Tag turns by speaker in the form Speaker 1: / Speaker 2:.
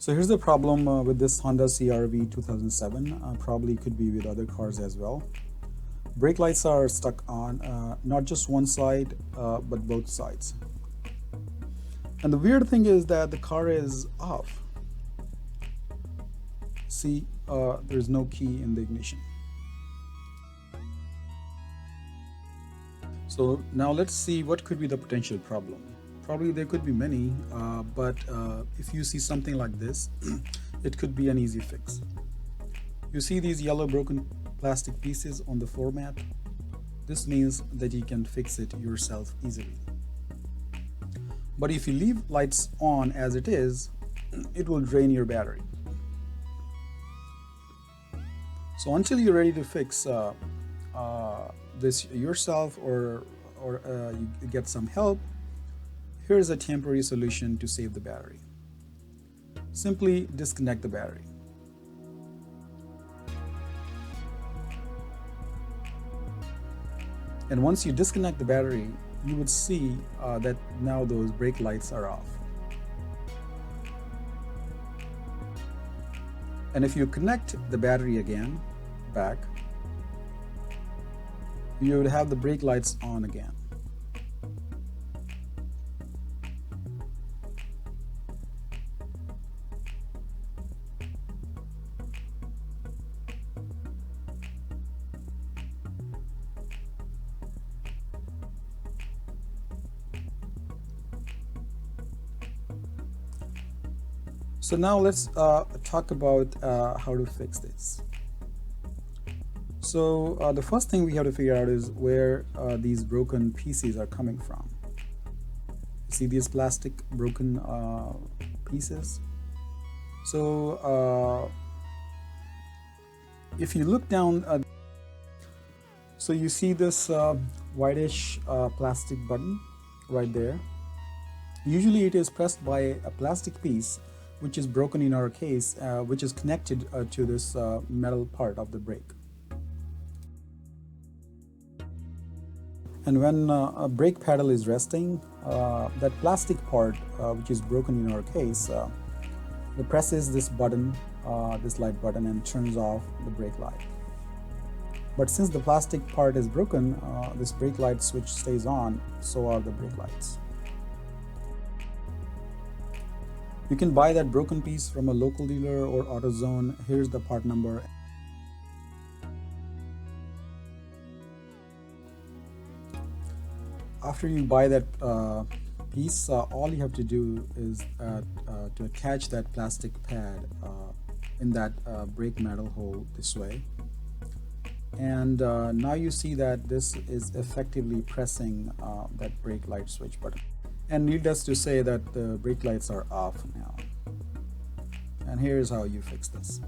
Speaker 1: So here's the problem with this Honda CRV 2007. Probably could be with other cars as well. Brake lights are stuck on not just one side, but both sides. And the weird thing is that the car is off. See, there's no key in the ignition. So now let's see what could be the potential problem. Probably there could be many, but if you see something like this, it could be an easy fix. You see these yellow broken plastic pieces on the floor mat? This means that you can fix it yourself easily. But if you leave lights on as it is, it will drain your battery. So until you're ready to fix this yourself or you get some help, here's a temporary solution to save the battery. Simply disconnect the battery. And once you disconnect the battery, you would see that now those brake lights are off. And if you connect the battery again back, you would have the brake lights on again. So now let's talk about how to fix this. So the first thing we have to figure out is where these broken pieces are coming from. See these plastic broken pieces? So if you look down, so you see this whitish plastic button right there. Usually it is pressed by a plastic piece which is broken in our case, which is connected to this metal part of the brake. And when a brake pedal is resting, that plastic part, which is broken in our case, it presses this button, this light button, and turns off the brake light. But since the plastic part is broken, this brake light switch stays on, so are the brake lights. You can buy that broken piece from a local dealer or AutoZone. Here's the part number. After you buy that piece, all you have to do is to attach that plastic pad in that brake metal hole this way. And now you see that this is effectively pressing that brake light switch button. And needless to say that the brake lights are off now. And here's how you fix this.